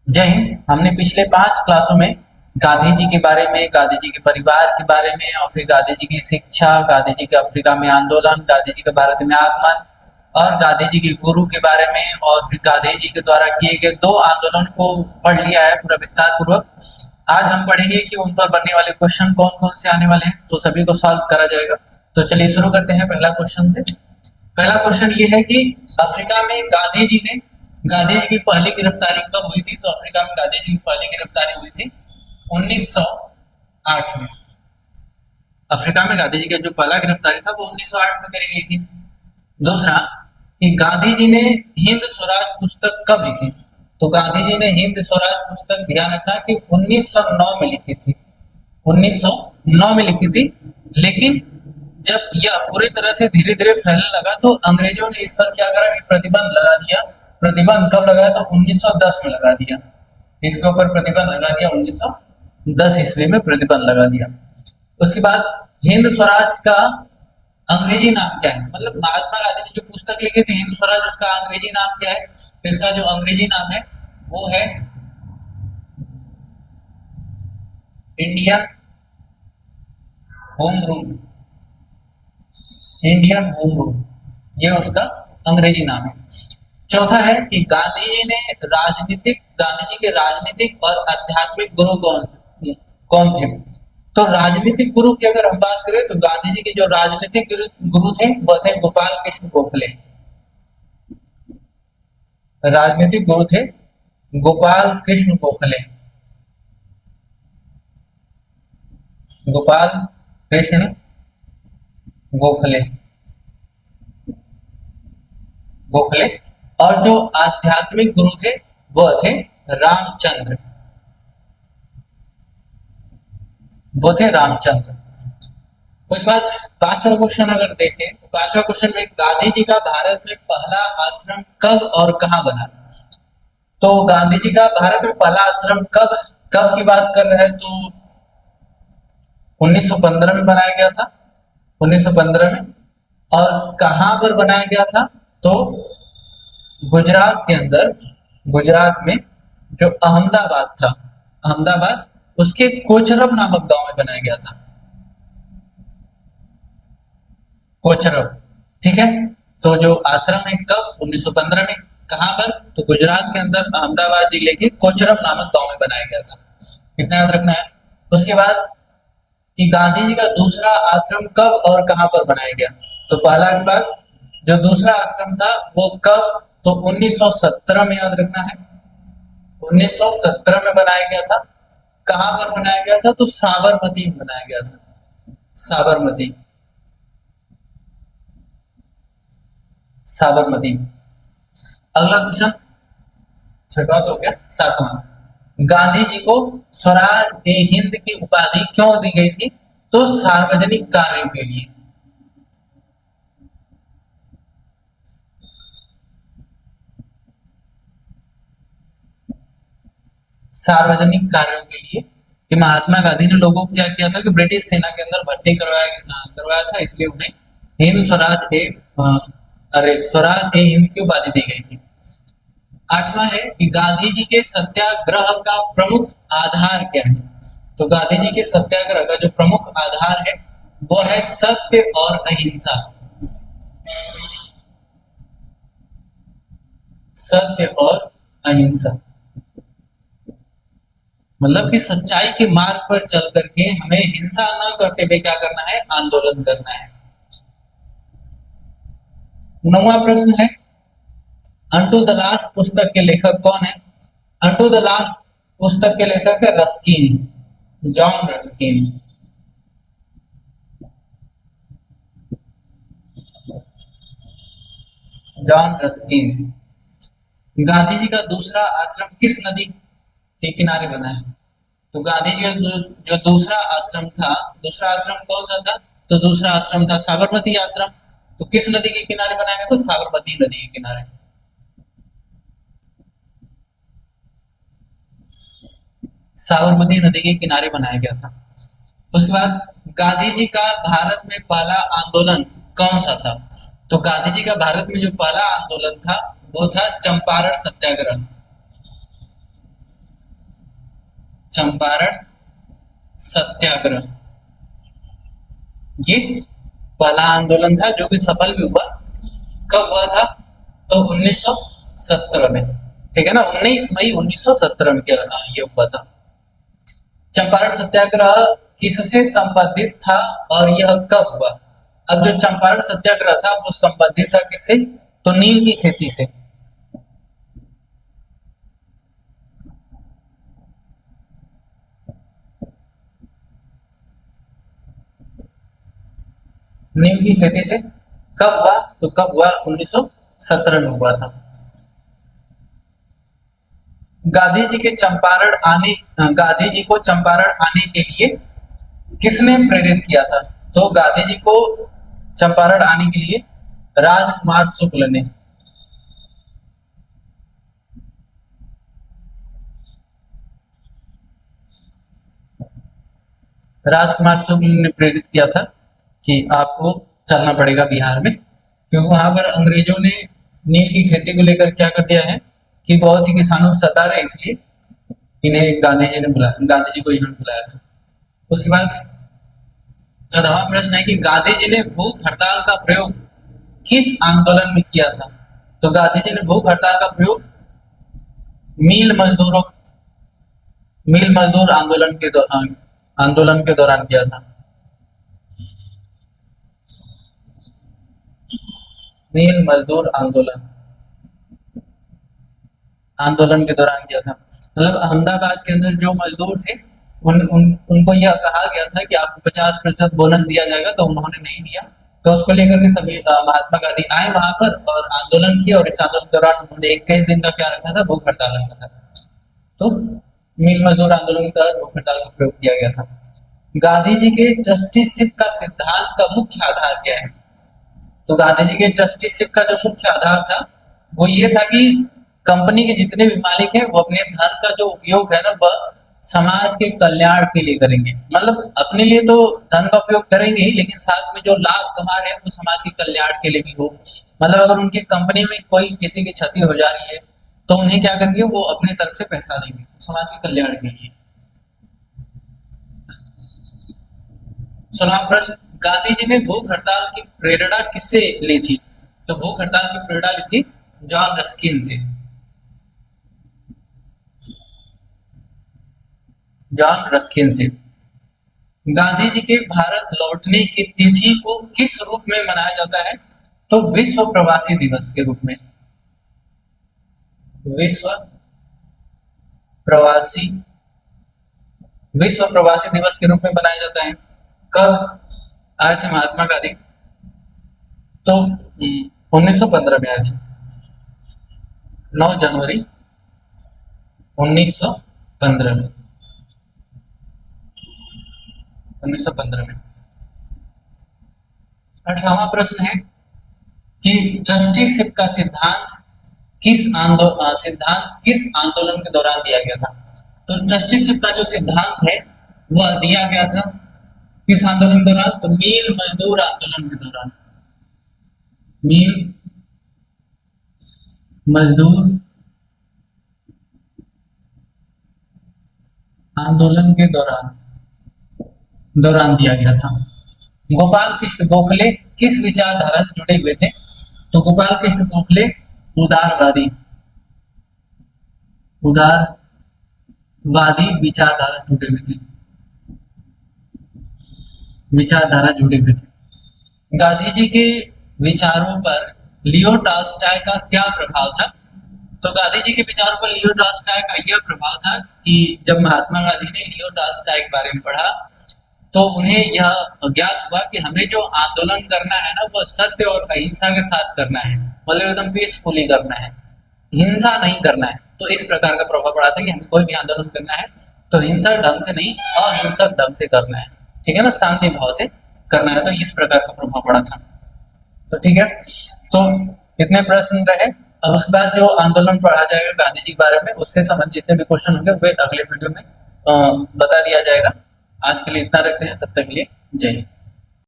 जय हिंद। हमने पिछले 5 क्लासों में गांधी जी के बारे में, गांधी जी के परिवार के बारे में और फिर गांधी जी की शिक्षा, गांधी जी के अफ्रीका में आंदोलन, गांधी जी के भारत में आगमन और गांधी जी के गुरु के बारे में और फिर गांधी जी के द्वारा किए गए 2 आंदोलन को पढ़ लिया है पूरा विस्तार पूर्वक। आज हम पढ़ेंगे कि उन पर बनने वाले क्वेश्चन कौन-कौन से आने वाले हैं, तो सभी को सॉल्व करा जाएगा। तो चलिए शुरू करते हैं पहला क्वेश्चन से। पहला क्वेश्चन ये है कि अफ्रीका में गांधी जी की पहली गिरफ्तारी कब हुई थी? तो अफ्रीका में गांधी जी की पहली गिरफ्तारी हुई थी 1908 में। अफ्रीका में गांधी जी का जो पहला गिरफ्तारी था वो 1908 में करी गई थी। दूसरा कि गांधी जी ने हिंद स्वराज पुस्तक कब लिखी? तो गांधी जी ने हिंद स्वराज पुस्तक, ध्यान रखना कि 1909 में लिखी थी। 1909 में लिखी थी, लेकिन जब यह पूरी तरह से धीरे धीरे फैलने लगा तो अंग्रेजों ने इस पर क्या करा कि प्रतिबंध लगा दिया। प्रतिबंध कब लगाया? तो 1910 में लगा दिया। इसके ऊपर प्रतिबंध लगा दिया, 1910 ईस्वी में प्रतिबंध लगा दिया। उसके बाद हिंद स्वराज का अंग्रेजी नाम क्या है? मतलब महात्मा गांधी ने जो पुस्तक लिखी थी हिंद स्वराज, उसका अंग्रेजी नाम क्या है? तो इसका जो अंग्रेजी नाम है वो है Indian home rule. Indian home rule, ये उसका अंग्रेजी नाम है। चौथा है कि गांधी जी के राजनीतिक और आध्यात्मिक गुरु कौन थे? तो राजनीतिक गुरु की अगर हम बात करें तो गांधी जी के जो राजनीतिक गुरु थे वो थे गोपाल कृष्ण गोखले। राजनीतिक गुरु थे गोपाल कृष्ण गोखले। गोपाल कृष्ण गोखले गोखले और जो आध्यात्मिक गुरु थे वो थे रामचंद्र। वो थे रामचंद्र। उसके बाद पांचवा क्वेश्चन अगर देखें तो पांचवा क्वेश्चन में गांधी जी का भारत में पहला आश्रम कब और कहां बना? तो गांधी जी का भारत में पहला आश्रम कब कब की बात कर रहे हैं? तो 1915 में बनाया गया था। 1915 में। और कहां पर बनाया गया था? तो गुजरात के अंदर, गुजरात में जो अहमदाबाद था, अहमदाबाद उसके कोचरब नामक गांव में बनाया गया था। कोचरब, ठीक है। तो जो आश्रम है कब? 1915 में। कहां पर? तो गुजरात के अंदर अहमदाबाद जिले के कोचरब नामक गांव में बनाया गया था। इतना याद रखना है। उसके बाद कि गांधी जी का दूसरा आश्रम कब और कहां पर बनाया गया? तो पहला के बाद जो दूसरा आश्रम था वो कब? तो 1917 में, याद रखना है। 1917 में बनाया गया था। कहां पर बनाया गया था? तो साबरमती में बनाया गया था। साबरमती, साबरमती। अगला क्वेश्चन, छठवां तो हो गया, सातवां। गांधी जी को स्वराज ए हिंद की उपाधि क्यों दी गई थी? तो सार्वजनिक कार्यों के लिए। सार्वजनिक कार्यों के लिए कि महात्मा गांधी ने लोगों को क्या किया था कि ब्रिटिश सेना के अंदर भर्ती करवाया था, इसलिए उन्हें हिंद स्वराज ए स्वराज ए हिंद की उपाधि दी गई थी। आठवां है कि गांधी जी के सत्याग्रह का प्रमुख आधार क्या है? तो गांधी जी के सत्याग्रह का जो प्रमुख आधार है वो है सत्य और अहिंसा। सत्य और अहिंसा, मतलब कि सच्चाई के मार्ग पर चल करके हमें हिंसा न करते हुए क्या करना है? आंदोलन करना है। नौवां प्रश्न है, अनटू द लास्ट पुस्तक के लेखक कौन है? अनटू द लास्ट पुस्तक के लेखक है Ruskin, John Ruskin. John Ruskin. Gandhi ji का दूसरा आश्रम किस नदी के किनारे बना है? तो गांधी जी का जो दूसरा आश्रम था, दूसरा आश्रम कौन सा था? तो दूसरा आश्रम था साबरमती आश्रम। तो किस नदी के किनारे बनाया गया? तो साबरमती नदी के किनारे। साबरमती नदी के किनारे बनाया गया था। उसके बाद गांधी जी का भारत में पहला आंदोलन कौन सा था? तो गांधी जी का भारत में जो पहला आंदोलन था वो था चंपारण सत्याग्रह। चंपारण सत्याग्रह, ये पहला आंदोलन था जो कि सफल भी हुआ। कब हुआ था? तो 1917 में, ठीक है ना, 19 मई 1917 में ये हुआ था। चंपारण सत्याग्रह किससे संबंधित था और यह कब हुआ? अब जो चंपारण सत्याग्रह था वो संबंधित था किससे? तो नील की खेती से। नील की खेती से। कब हुआ? तो कब हुआ? 1917 में हुआ था। गांधी जी के चंपारण आने गांधी जी को चंपारण आने के लिए किसने प्रेरित किया था? तो गांधी जी को चंपारण आने के लिए राजकुमार शुक्ल ने। राजकुमार शुक्ल ने प्रेरित किया था कि आपको चलना पड़ेगा बिहार में, क्योंकि वहां पर अंग्रेजों ने नील की खेती को लेकर क्या कर दिया है कि बहुत ही किसानों को सता रहे, इसलिए इन्हें गांधी जी को इन्होंने बुलाया था। उसके बाद 14वां प्रश्न है कि गांधी जी ने भूख हड़ताल का प्रयोग किस आंदोलन में किया था? तो गांधी जी ने भूख हड़ताल का प्रयोग मील मजदूरों मील मजदूर आंदोलन के दौरान किया था। मील मजदूर आंदोलन के दौरान किया था। मतलब अहमदाबाद के अंदर जो मजदूर थे उनको यह कहा गया था कि आपको 50% बोनस दिया जाएगा, तो उन्होंने नहीं दिया। तो उसको लेकर के सभी महात्मा गांधी आए वहां पर और आंदोलन किए, और इस आंदोलन के दौरान उन्होंने 21 दिन का क्या रखा था? भूख हड़ताल रखा था। तो मिल मजदूर आंदोलन के तहत भूख हड़ताल का प्रयोग किया गया था। गांधी जी के ट्रस्टीशिप का सिद्धांत का मुख्य आधार क्या है? तो गांधी जी के ट्रस्टीशिप का जो मुख्य आधार था वो ये था कि कंपनी के जितने भी मालिक हैं वो अपने धन का जो उपयोग है ना वह समाज के कल्याण के लिए करेंगे। मतलब अपने लिए तो धन का उपयोग करेंगे ही, लेकिन साथ में जो लाभ कमा रहे हैं वो समाज के कल्याण के लिए भी हो। मतलब अगर उनकी कंपनी में कोई किसी की क्षति हो जा रही है तो उन्हें क्या करेंगे? वो अपने तरफ से पैसा देंगे समाज के कल्याण के लिए। 16वां प्रश्न, गांधी जी ने भूख हड़ताल की प्रेरणा किससे ली थी? तो भूख हड़ताल की प्रेरणा ली थी जॉन रस्किन से। जॉन रस्किन से। गांधी जी के भारत लौटने की तिथि को किस रूप में मनाया जाता है? तो विश्व प्रवासी दिवस के रूप में। विश्व प्रवासी विश्व प्रवासी दिवस के रूप में मनाया जाता है। कब आए थे महात्मा गांधी? तो 1915 में आए थे, 9 जनवरी 1915 में। 1915 में। 18वां प्रश्न है कि ट्रस्टीशिप का सिद्धांत किस आंदोलन के दौरान दिया गया था? तो ट्रस्टीशिप का जो सिद्धांत है वह दिया गया था किस आंदोलन के दौरान? तो मील मजदूर आंदोलन के दौरान। मील मजदूर आंदोलन के दौरान दिया गया था। गोपाल कृष्ण गोखले किस विचारधारा से जुड़े हुए थे? तो गोपाल कृष्ण गोखले उदारवादी विचारधारा से जुड़े हुए थे। गांधी जी के विचारों पर लियो टॉल्स्टॉय का क्या प्रभाव था? तो गांधी जी के विचारों पर लियो टॉल्स्टॉय का यह प्रभाव था कि जब महात्मा गांधी ने लियो टॉल्स्टॉय के बारे में पढ़ा तो उन्हें यह ज्ञात हुआ कि हमें जो आंदोलन करना है ना वह सत्य और अहिंसा के साथ करना है, मतलब एकदम पीसफुली करना है, हिंसा नहीं करना है। तो इस प्रकार का प्रभाव पड़ा था कि हमें कोई भी आंदोलन करना है तो हिंसक ढंग से नहीं, अहिंसक ढंग से करना है, ठीक है ना, शांति भाव से करना है। तो इस प्रकार का प्रभाव पड़ा था। तो ठीक है, तो इतने प्रश्न रहे। अब उसके बाद जो आंदोलन पढ़ा जाएगा गांधी जी के बारे में उससे संबंधित जितने भी क्वेश्चन होंगे वे अगले वीडियो में बता दिया जाएगा। आज के लिए इतना रखते हैं, तब तक के लिए जय हिंद।